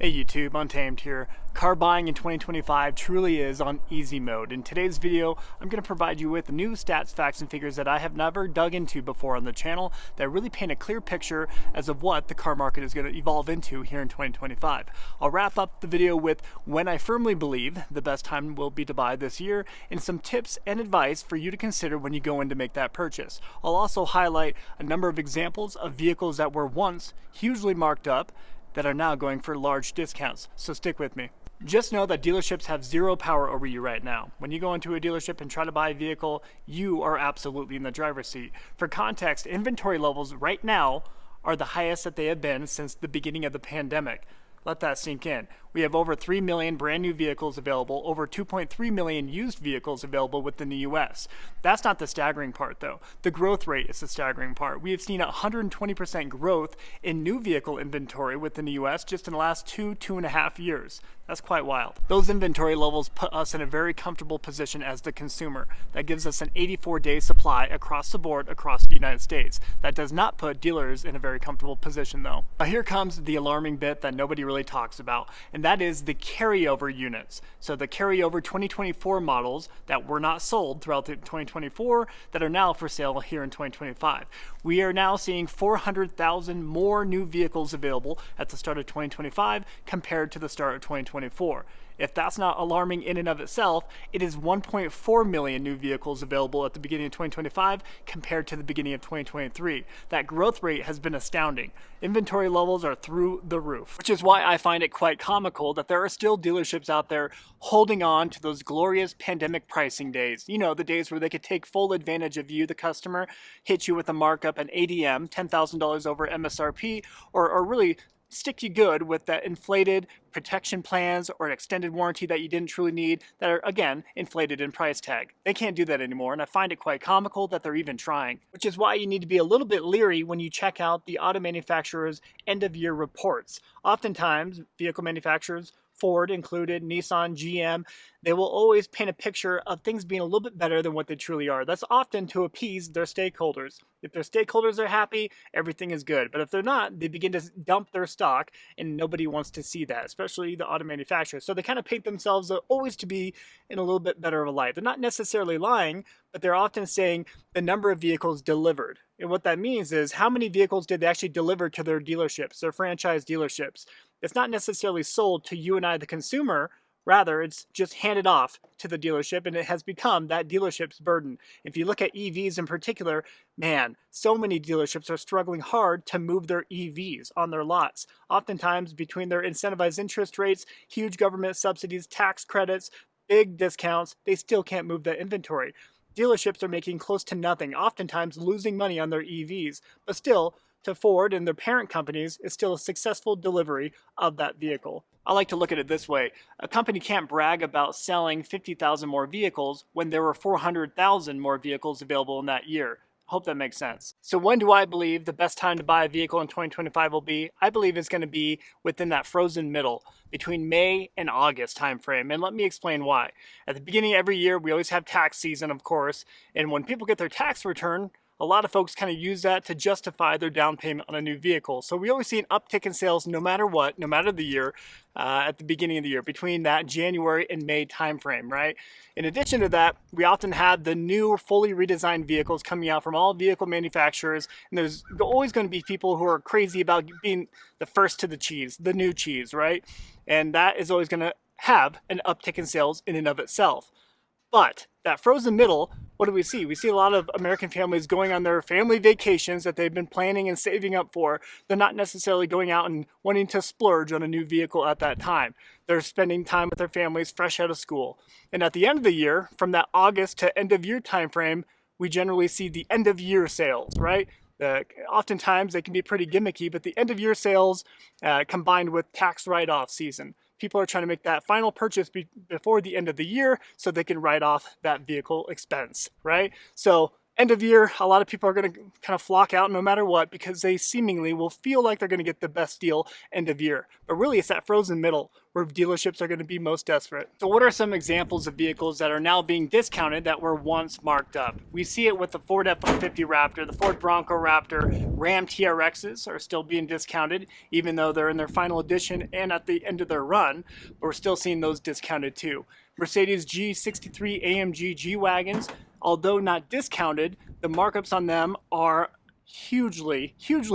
Hey YouTube, Untamed here. Car buying in 2025 truly is on easy mode. In today's video, I'm going to provide you with new stats, facts, and figures that I have never dug into before on the channel that really paint a clear picture as of what the car market is going to evolve into here in 2025. I'll wrap up the video with when I firmly believe the best time will be to buy this year and some tips and advice for you to consider when you go in to make that purchase. I'll also highlight a number of examples of vehicles that were once hugely marked up that are now going for large discounts, so stick with me. Just know that dealerships have zero power over you right now. When you go into a dealership and try to buy a vehicle, you are absolutely in the driver's seat. For context, inventory levels right now are the highest that they have been since the beginning of the pandemic. Let that sink in. We have over 3 million brand new vehicles available, over 2.3 million used vehicles available within the US. That's not the staggering part though. The growth rate is the staggering part. We have seen 120% growth in new vehicle inventory within the US just in the last 2.5 years. That's quite wild. Those inventory levels put us in a very comfortable position as the consumer. That gives us an 84-day supply across the board across the United States. That does not put dealers in a very comfortable position though. Now here comes the alarming bit that nobody really talks about, and that is the carryover units. So the carryover 2024 models that were not sold throughout the 2024 that are now for sale here in 2025. We are now seeing 400,000 more new vehicles available at the start of 2025 compared to the start of 2024. If that's not alarming in and of itself, it is 1.4 million new vehicles available at the beginning of 2025 compared to the beginning of 2023. That growth rate has been astounding. Inventory levels are through the roof, which is why I find it quite comical that there are still dealerships out there holding on to those glorious pandemic pricing days. You know, the days where they could take full advantage of you, the customer, hit you with a markup, an ADM, $10,000 over MSRP, or really stick you good with that inflated protection plans or an extended warranty that you didn't truly need that are, again, inflated in price tag. They can't do that anymore, and I find it quite comical that they're even trying, which is why you need to be a little bit leery when you check out the auto manufacturers' end-of-year reports. Oftentimes, vehicle manufacturers, Ford included, Nissan, GM, they will always paint a picture of things being a little bit better than what they truly are. That's often to appease their stakeholders. If their stakeholders are happy, everything is good. But if they're not, they begin to dump their stock, and nobody wants to see that, especially the auto manufacturers. So they kind of paint themselves always to be in a little bit better of a light. They're not necessarily lying, but they're often saying the number of vehicles delivered. And what that means is how many vehicles did they actually deliver to their dealerships, their franchise dealerships. It's not necessarily sold to you and I, the consumer. Rather, it's just handed off to the dealership, and it has become that dealership's burden. If you look at EVs in particular, man, so many dealerships are struggling hard to move their EVs on their lots. Oftentimes, between their incentivized interest rates, huge government subsidies, tax credits, big discounts, they still can't move that inventory. Dealerships are making close to nothing, oftentimes losing money on their EVs, but still, to Ford and their parent companies, is still a successful delivery of that vehicle. I like to look at it this way. A company can't brag about selling 50,000 more vehicles when there were 400,000 more vehicles available in that year. Hope that makes sense. So when do I believe the best time to buy a vehicle in 2025 will be? I believe it's going to be within that frozen middle between May and August timeframe. And let me explain why. At the beginning of every year, we always have tax season, of course. And when people get their tax return, a lot of folks kind of use that to justify their down payment on a new vehicle. So we always see an uptick in sales no matter what, no matter the year, at the beginning of the year, between that January and May timeframe, right? In addition to that, we often have the new fully redesigned vehicles coming out from all vehicle manufacturers, and there's always going to be people who are crazy about being the first to the cheese, the new cheese, right? And that is always going to have an uptick in sales in and of itself. But that frozen middle, what do we see? We see a lot of American families going on their family vacations that they've been planning and saving up for. They're not necessarily going out and wanting to splurge on a new vehicle at that time. They're spending time with their families fresh out of school. And at the end of the year, from that August to end of year time frame, we generally see the end of year sales, right? Oftentimes they can be pretty gimmicky, but the end of year sales combined with tax write-off season. People are trying to make that final purchase before the end of the year so they can write off that vehicle expense, right? So End of year, a lot of people are going to kind of flock out no matter what because they seemingly will feel like they're going to get the best deal end of year. But really, it's that frozen middle where dealerships are going to be most desperate. So what are some examples of vehicles that are now being discounted that were once marked up? We see it with the Ford F-150 Raptor, the Ford Bronco Raptor, Ram TRXs are still being discounted, even though they're in their final edition and at the end of their run, but we're still seeing those discounted too. Mercedes G63 AMG G-Wagons, although not discounted, the markups on them are hugely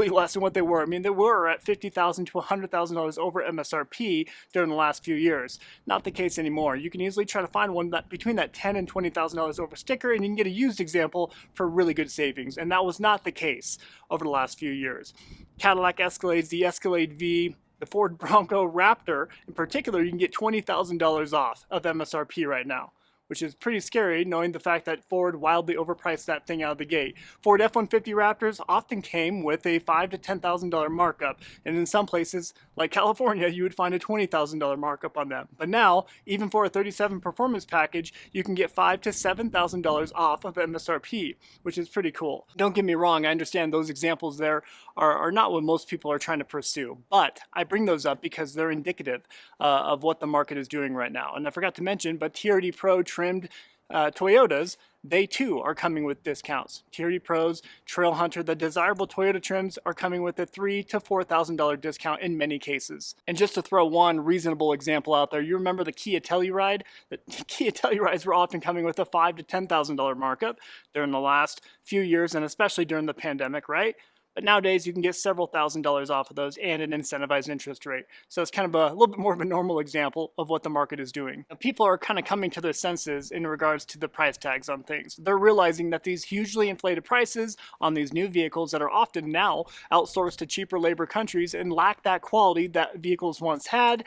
less than what they were. I mean, they were at $50,000 to $100,000 over MSRP during the last few years. Not the case anymore. You can easily try to find one that between that $10,000 and $20,000 over sticker, and you can get a used example for really good savings. And that was not the case over the last few years. Cadillac Escalades, the Escalade V, the Ford Bronco Raptor in particular, you can get $20,000 off of MSRP right now, which is pretty scary knowing the fact that Ford wildly overpriced that thing out of the gate. Ford F-150 Raptors often came with a $5,000 to $10,000 markup, and in some places, like California, you would find a $20,000 markup on them. But now, even for a 37 performance package, you can get $5,000 to $7,000 off of MSRP, which is pretty cool. Don't get me wrong, I understand those examples there are not what most people are trying to pursue, but I bring those up because they're indicative of what the market is doing right now. And I forgot to mention, but TRD Pro trimmed Toyotas, they too are coming with discounts. TRD Pros, Trail Hunter, the desirable Toyota trims are coming with a $3,000 to $4,000 discount in many cases. And just to throw one reasonable example out there, you remember the Kia Telluride? The Kia Tellurides were often coming with a $5,000 to $10,000 markup during the last few years, and especially during the pandemic, right? But nowadays you can get several $1,000s off of those and an incentivized interest rate. So it's kind of a little bit more of a normal example of what the market is doing. Now, people are kind of coming to their senses in regards to the price tags on things. They're realizing that these hugely inflated prices on these new vehicles that are often now outsourced to cheaper labor countries and lack that quality that vehicles once had,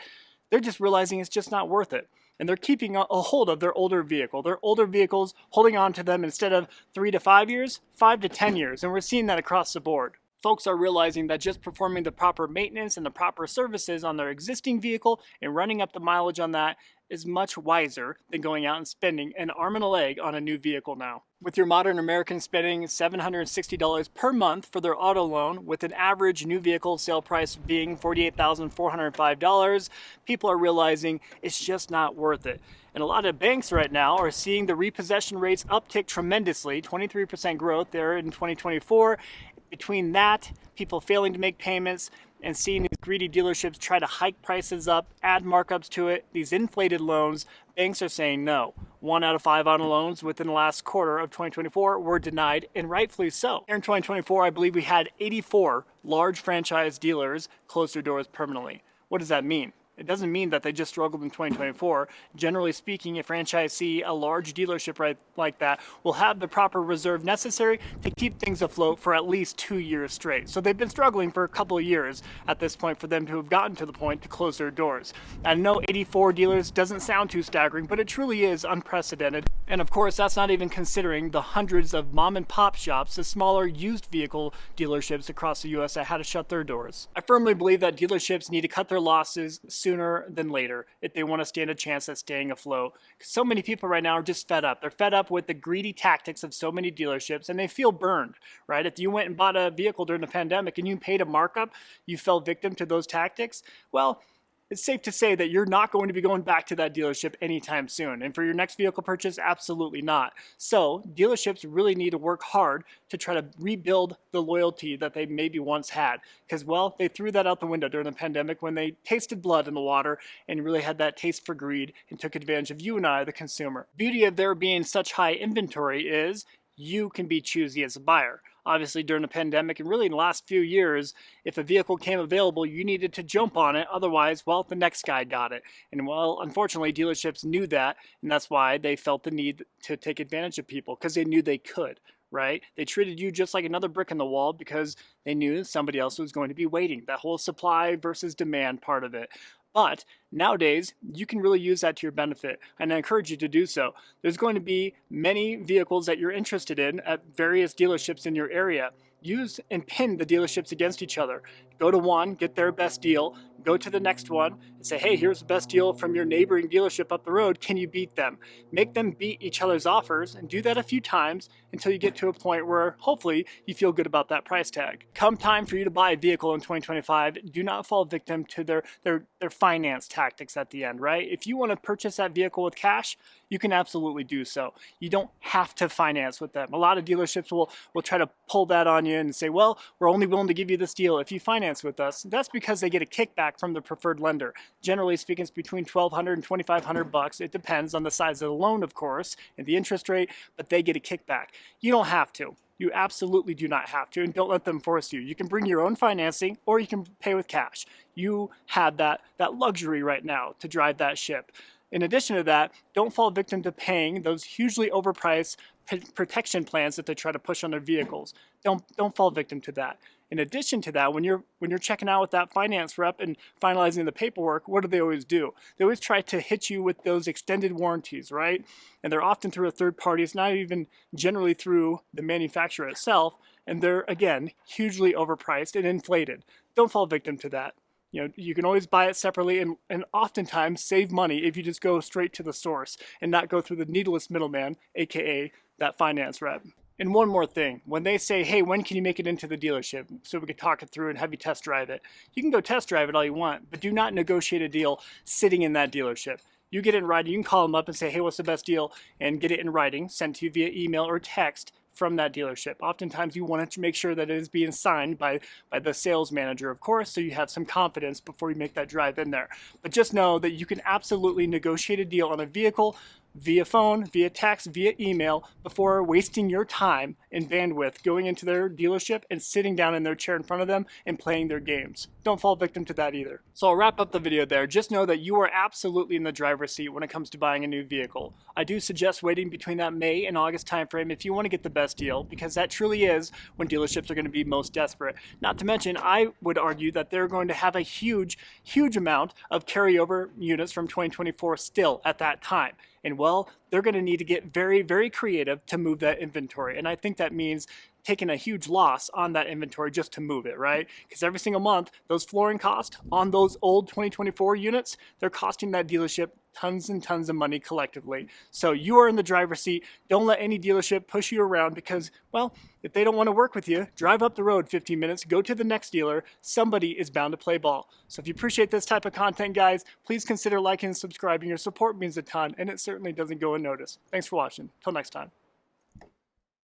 they're just realizing it's just not worth it. And they're keeping a hold of their older vehicle. Their older vehicles, holding on to them instead of 3 to 5 years, 5 to 10 years. And we're seeing that across the board. Folks are realizing that just performing the proper maintenance and the proper services on their existing vehicle and running up the mileage on that is much wiser than going out and spending an arm and a leg on a new vehicle now. With your modern American spending $760 per month for their auto loan, with an average new vehicle sale price being $48,405, people are realizing it's just not worth it. And a lot of banks right now are seeing the repossession rates uptick tremendously, 23% growth there in 2024. Between that, people failing to make payments, and seeing these greedy dealerships try to hike prices up, add markups to it, these inflated loans, banks are saying no. 1 out of 5 auto loans within the last quarter of 2024 were denied, and rightfully so. Here in 2024, I believe we had 84 large franchise dealers close their doors permanently. What does that mean? It doesn't mean that they just struggled in 2024. Generally speaking, a franchisee, a large dealership like that, will have the proper reserve necessary to keep things afloat for at least 2 years straight. So they've been struggling for a couple of years at this point for them to have gotten to the point to close their doors. I know 84 dealers doesn't sound too staggering, but it truly is unprecedented. And of course, that's not even considering the hundreds of mom and pop shops, the smaller used vehicle dealerships across the US that had to shut their doors. I firmly believe that dealerships need to cut their losses sooner than later if they want to stand a chance at staying afloat. So many people right now are just fed up. They're fed up with the greedy tactics of so many dealerships, and they feel burned, right? If you went and bought a vehicle during the pandemic and you paid a markup, you fell victim to those tactics, well, it's safe to say that you're not going to be going back to that dealership anytime soon. And for your next vehicle purchase, absolutely not. So dealerships really need to work hard to try to rebuild the loyalty that they maybe once had. Because, well, they threw that out the window during the pandemic when they tasted blood in the water and really had that taste for greed and took advantage of you and I, the consumer. Beauty of there being such high inventory is you can be choosy as a buyer. Obviously, during the pandemic and really in the last few years, if a vehicle came available, you needed to jump on it. Otherwise, well, the next guy got it. And well, unfortunately, dealerships knew that, and that's why they felt the need to take advantage of people, because they knew they could, right? They treated you just like another brick in the wall because they knew somebody else was going to be waiting. That whole supply versus demand part of it. But nowadays, you can really use that to your benefit, and I encourage you to do so. There's going to be many vehicles that you're interested in at various dealerships in your area. Use and pin the dealerships against each other. Go to one, get their best deal, go to the next one and say, hey, here's the best deal from your neighboring dealership up the road. Can you beat them? Make them beat each other's offers and do that a few times until you get to a point where hopefully you feel good about that price tag. Come time for you to buy a vehicle in 2025, do not fall victim to their finance tactics at the end, right? If you want to purchase that vehicle with cash, you can absolutely do so. You don't have to finance with them. A lot of dealerships will try to pull that on you and say, well, we're only willing to give you this deal if you finance with us. That's because they get a kickback from the preferred lender. Generally speaking, it's between $1,200 and $2,500. It depends on the size of the loan, of course, and the interest rate, but they get a kickback. You don't have to. You absolutely do not have to, and don't let them force you. You can bring your own financing or you can pay with cash. You have that luxury right now to drive that ship. In addition to that, don't fall victim to paying those hugely overpriced protection plans that they try to push on their vehicles. Don't fall victim to that. In addition to that, when you're checking out with that finance rep and finalizing the paperwork, what do they always do? They always try to hit you with those extended warranties, right? And they're often through a third party. It's not even generally through the manufacturer itself. And they're, again, hugely overpriced and inflated. Don't fall victim to that. You know, you can always buy it separately and oftentimes save money if you just go straight to the source and not go through the needless middleman, aka that finance rep. And one more thing, when they say, hey, when can you make it into the dealership so we can talk it through and have you test drive it? You can go test drive it all you want, but do not negotiate a deal sitting in that dealership. You get it in writing, you can call them up and say, hey, what's the best deal? And get it in writing, sent to you via email or text from that dealership. Oftentimes you want to make sure that it is being signed by the sales manager, of course, so you have some confidence before you make that drive in there. But just know that you can absolutely negotiate a deal on a vehicle via phone, via text, via email, before wasting your time and bandwidth going into their dealership and sitting down in their chair in front of them and playing their games. Don't fall victim to that either. So I'll wrap up the video there. Just know that you are absolutely in the driver's seat when it comes to buying a new vehicle. I do suggest waiting between that May and August timeframe if you want to get the best deal, because that truly is when dealerships are going to be most desperate. Not to mention, I would argue that they're going to have a huge amount of carryover units from 2024 still at that time. And well, they're going to need to get very creative to move that inventory. And I think that means taking a huge loss on that inventory just to move it, right? Because every single month, those flooring costs on those old 2024 units, they're costing that dealership tons and tons of money collectively. So you are in the driver's seat. Don't let any dealership push you around because, well, if they don't want to work with you, drive up the road 15 minutes, go to the next dealer. Somebody is bound to play ball. So if you appreciate this type of content, guys, please consider liking and subscribing. Your support means a ton, and it certainly doesn't go unnoticed. Thanks for watching. Till next time.